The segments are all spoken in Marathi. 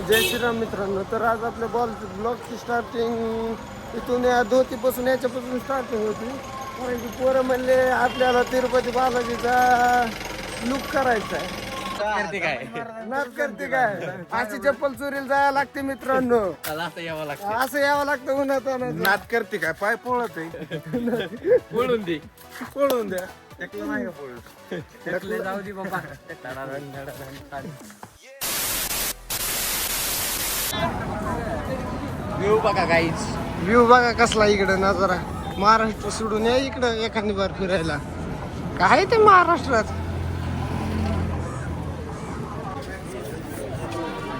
जय श्रीराम मित्रांनो. तर आज आपल्या ब्लॉगची स्टार्टिंग इथून या धोतीपासून याच्यापासून स्टार्टिंग होती. कारण की पोरं म्हणले आपल्याला तिरुपती बालाजीचा लुक करायचा आहे. नाच करते काय अशी चप्पल चोरीला जायला लागते मित्रांनो. असं यावं लागतं उन्हात नात करते काय पाय पळत आहे पळून द्या एकलं नाही का पळत जाऊ दे बाबा. व्ह्यू बघा गाईज. व्ह्यू बघा कसला इकडं नजारा. महाराष्ट्र सोडून या इकडं एखादी बार फिरायला. काय ते महाराष्ट्रात.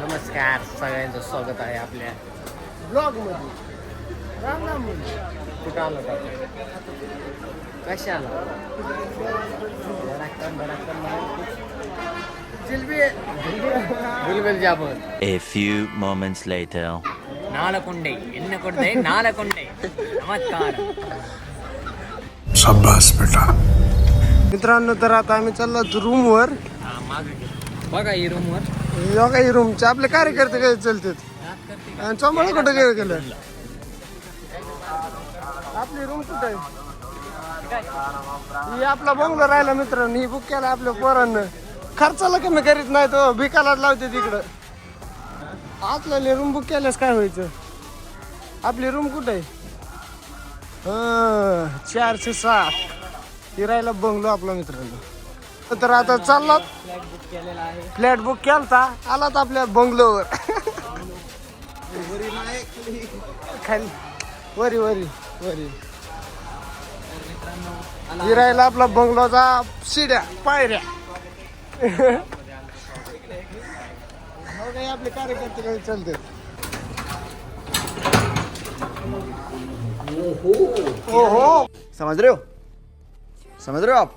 नमस्कार सगळ्यांचं स्वागत आहे आपल्या ब्लॉग मध्ये. राम राम मध्ये. कुठं आलो का कशाला जिलबी बुलबुल जाबन A few moments later. नालकोंडे एन्न कोडे नालकोंडे. नमस्कार. शाबास बेटा. मित्रांनो तर आता आम्ही चाललो रूमवर. बघा ही रूमवर योगा ही रूमचे आपले कार्यकर्ते काय चालतात. आणि चोंबळ कुठं काय केलं. आपली रूम कुठं आहे. ही आपला बंगलो राहिला मित्रांनो. ही बुक केला आपल्या पोरांना. खर्चाला कमी करीत नाही तो भिकाला लावते तिकडं. आपल्याला रूम बुक केल्यास काय व्हायचं. आपली रूम कुठं आहे. 407 ही राहिला बंगलो आपला मित्रांनो. तर आता चाललात फ्लॅट बुक केलता आलात आपल्या बंगलोवर. खाली वरी वरी वरी ही राहिला आपला बंगलोचा शिड्या पायऱ्या. आपले कार्यकर्ते काही चालते. ओहो समझ रहे हो आप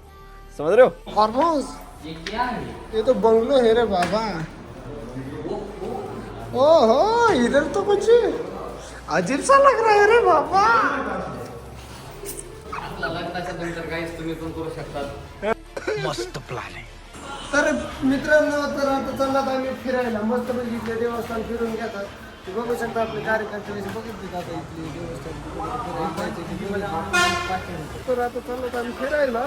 समझ रहे हो. फार्महाउस ये तो बंगलो है रे बाबा. ओहो इधर तो कुछ अजीब सा लग रहा है रे बाबा. लग्नाच्या नंतर काहीच तुम्ही पण करू शकता. मस्त प्लॅन आहे. तर मित्रांनो तर आता चाललात आम्ही फिरायला. मस्त पैकी देवस्थान फिरून घेतात. ते बघू शकता आपले कार्यकर्ते बघितले आता इथली देवस्थान. तर आता चाललात आम्ही फिरायला.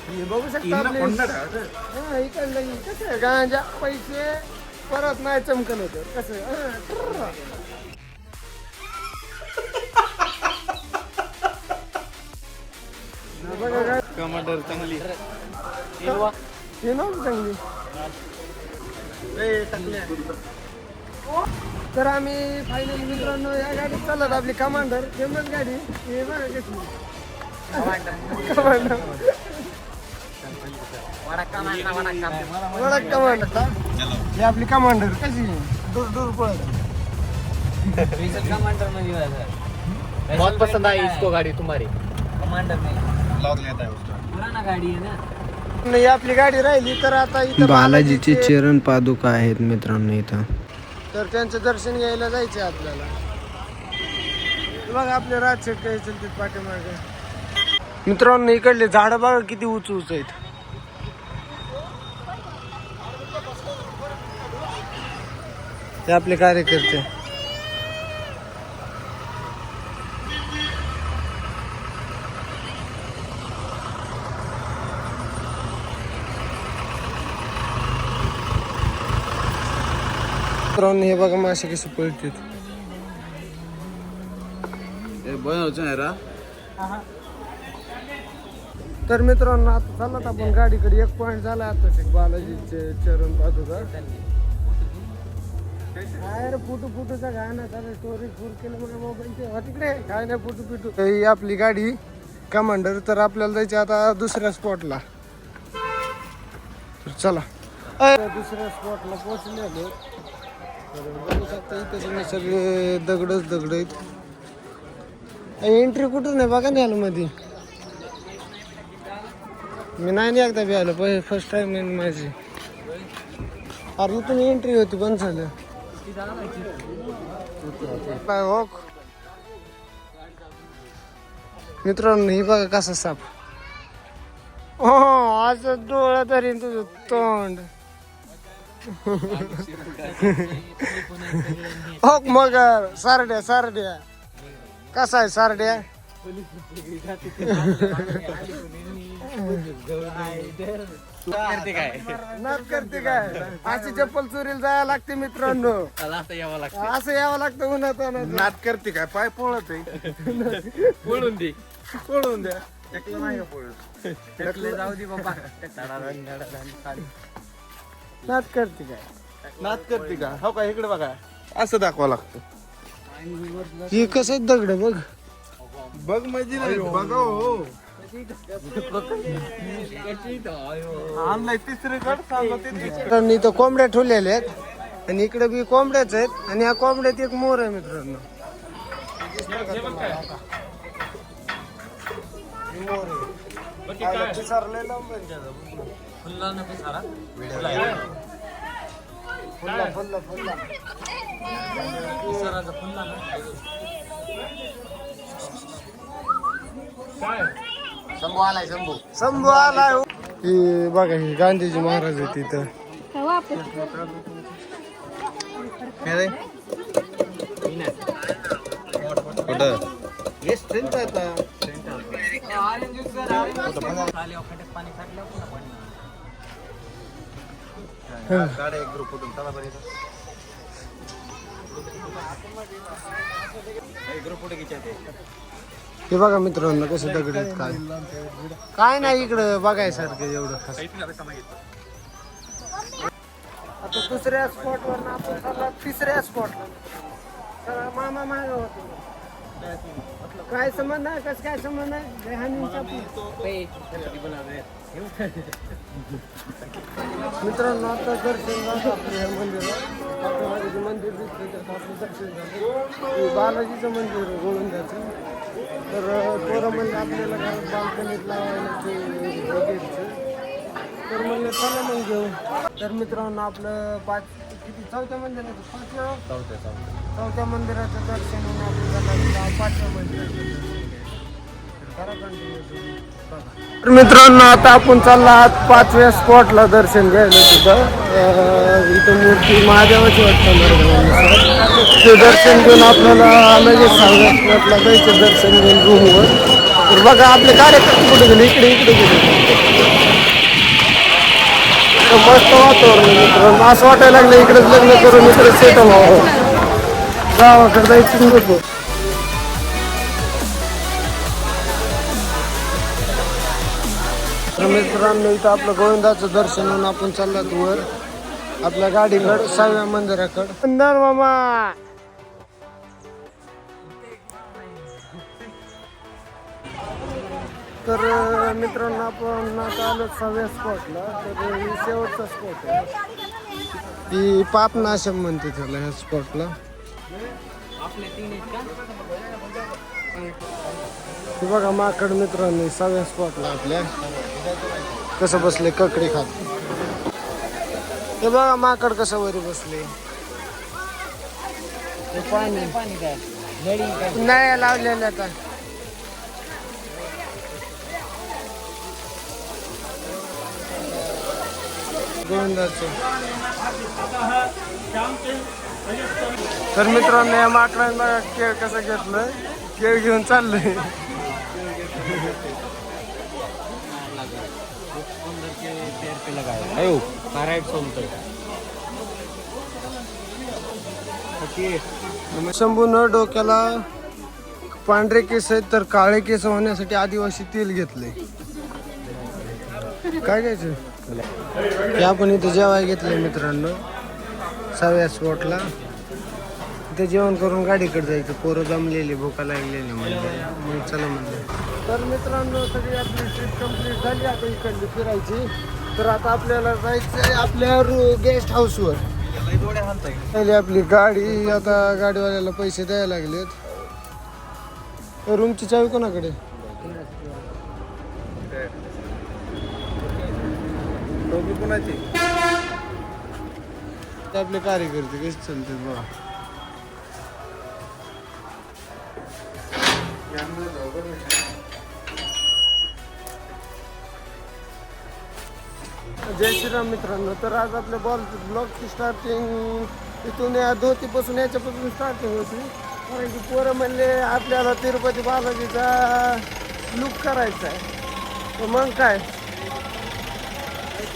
हे बघू शकता आपले हा इकडलं कसं आहे गांजा पैसे परत नाही चमकल होतं कसं. बघा काय टमाटर चांगली हे नव्हतं चांगली. तर आम्ही फायनली मित्रांनो या गाडीत चालत आपली कमांडर फेमस गाडी. हे बघा कशी कमांडर वडा कमांडर. ही आपली कमांडर कशी दूर दूर पळत. कमांडर मध्ये बहुत पसंद आई इसको गाड़ी तुम्हारी. कमांडर नहीं लॉक लेता है उसका. पुराना गाड़ी है ना. नाही आपली गाडी राहिली तर आता इथं बालाजीचे चरण पादुका आहेत मित्रांनो इथं. तर त्यांचं दर्शन घ्यायला जायचं आपल्याला. बघा आपले राजशेठ काही चलते पाठीमागे. मित्रांनो इकडले झाड बघा किती उंच उंच आहेत. ते आपले कार्यकर्ते. मित्रांनो हे बघा मासे कसे पळतात. तर मित्रांनो आता चालत आपण गाडीकडे. एक पॉइंट झाला आता बालाजीचे चरण पादुका. काय रे फुटू फुटूचा गाणं काय स्टोरेज फुल केलं मला मोबाईलचे तिकडे काय नाही फुटू पिटू. ही आपली गाडी कमांडर. तर आपल्याला जायचं आता दुसऱ्या स्पॉटला. तर चला दुसऱ्या स्पॉटला पोहोचले. तर बघू शकता इथे तुम्ही सगळे दगडच दगड आहेत. एंट्री कुठून आहे बघा नाही आलं मध्ये. मी नाही एकदा बी आलो फर्स्ट टाइम माझी. अरे इथून एंट्री होती बंद झालं. हो मित्रांनो ही बघा कसा साप. हो आज डोळा तरी तुझं तोंड. हो मग सारड्या कसा आहे सारड्या नाद करते काय अशी चप्पल चोरीला जायला लागते मित्रांनो असं यावं लागतं उन्हात नाद करते काय पाय पळत आहे पळून द्या एकलं नाही का पळत जाऊ दे बाबा नाद करते काय नाद करते का हो का इकडे बघा असं दाखवा लागतं ही कसं दगड बघ बघ म्हणजे नाही बघा हो आणलाय तिसरे गड सांगा ते मित्रांनो इथं कोंबड्या ठेवलेल्या आहेत आणि इकडे बी कोंबड्याच आहेत आणि या कोंबड्यात एक मोर आहे मित्रांनो शंभू आलाय ही बघा ही गांधीजी महाराज आहे तिथं गाड्या एक ग्रुप उठून चला बरं ग्रुप कुठे घ्यायचे हे बघा मित्रांनो कसं दगड आहेत काय नाही इकडं बघायसारखं एवढं खास आता दुसऱ्या स्पॉटवर आपण चालला तिसऱ्या स्पॉटला मामा माग होतो काय संबंध आहे कसं काय संबंध आहे मित्रांनो आता दर्शन झालं आपलं ह्या मंदिरात आपल्याला जे मंदिर दिसलं त्याचं आपलं दर्शन झालं बालाजीचं मंदिर गोविंदाचं तर पोरं म्हणलं आपल्याला घरात बाल्कनीत लावायला ते बघायचं तर म्हणलं चला मग घेऊ तर मित्रांनो आपलं चौथ्या मंदिराचं चौथ्या मंदिराचं दर्शन होऊन आपल्याला 5व्या मंदिराचं तर मित्रांनो आता आपण चालला आहात 5व्या स्पॉटला दर्शन घ्यायला तिथं इथं मूर्ती महादेवाची वाटतं ते दर्शन घेऊन आपल्याला लगेच 6व्या स्पॉटला जायचं दर्शन घेऊन रूमवर तर बघा आपले कार्यकर्ते कुठे गेले इकडे गेले मस्त वातावरण मित्रांनो असं वाटायला लागलं इकडेच लग्न करून इकडे सेटल व्हावं गावाकडे जायचं नको तर मित्रांनो इथं आपलं गोविंदाचं दर्शन होऊन आपण चाललात वर आपल्या गाडीकड 6व्या मंदिराकडे सुंदर मामा तर मित्रांनो आपण आता आलो 6व्या स्पॉटला तर ही शेवटचा स्पॉट आहे ही पापनाशम म्हणते त्याला ह्या स्पॉटला हे बघा माकड मित्रांनो 6व्या स्पॉटला आपल्या कसं बसले ककडी खात हे बघा माकड कसं वरी बसले पाणी नाही लावलेलं आता गोविंदाचं तर मित्रांनो या माकडांना बघा केळ कसं घेतलं केळ घेऊन चाललंय शंभून डोक्याला पांढरे केस आहेत तर काळे केस होण्यासाठी आदिवासी तेल घेतले काय घ्यायचं हे आपण इथे जेवाय घेतलंय मित्रांनो 6व्या स्पॉटला इथे जेवण करून गाडीकडे जायचं पोरं जमलेली भूका लागलेली म्हणजे चला म्हणलं तर मित्रांनो सगळी आपली ट्रिप कंप्लीट झाली आता इकडली फिरायची तर आता आपल्याला जायचं आहे आपल्या गेस्ट हाऊसवर आपली गाडी आता गाडीवाल्याला पैसे द्यायला लागलेत रूमची चावी कोणाकडे आपले कार्यकर्ते कसे चालते बघा जय श्रीराम मित्रांनो. तर आज आपल्या ब्लॉगची स्टार्टिंग इथून या धोतीपासून याच्यापासून स्टार्टिंग होती. कारण की पोरं म्हणले आपल्याला तिरुपती बालाजीचा लुक करायचा आहे. तर मग काय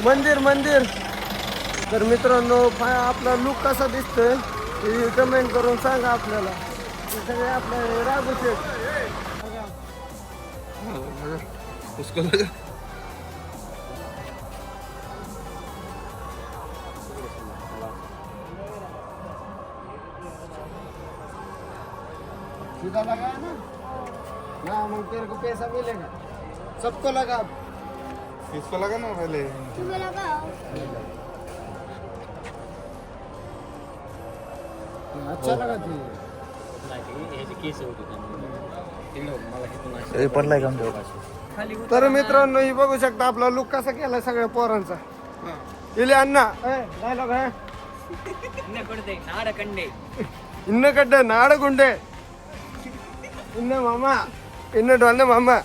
मंदिर तर मित्रांनो आपला लुक कसा दिसतोय हे कमेंट करून सांगा आपल्याला. हे सगळे आपले राघू शेठ. उसको लगा सीधा लगाया ना ना मग तेरे को पैसा मिलेगा. सबको लगा. इसको लगा ना पहले. अच्छा लगा ती. तर मित्रांनो ही बघू शकता आपला लुक कसा केलाय सगळ्या पोरांचा. इले अण्णा डायलॉग आहे इन्न कड्डे नाड गुंडे इन्न मामा इन्न डोलने मामा.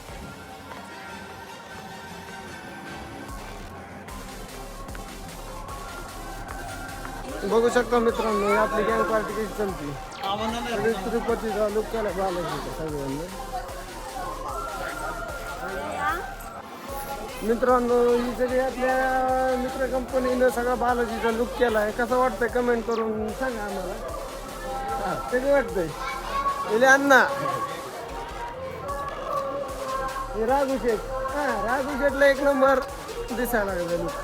बघू शकता मित्रांनो ही आपली गँग पार्टी कशी चालते. तिरुपतीचा लुक केला बालाजीचा सगळ्यांना. मित्रांनो ही सगळी आपल्या मित्र कंपनीनं सगळा बालाजीचा लुक केला आहे. कसं वाटतंय कमेंट करून सांगा आम्हाला. कसं वाटतंय इले अण्णा हे राघू शेठ. राघू शेठला एक नंबर दिसायला लागला लुक.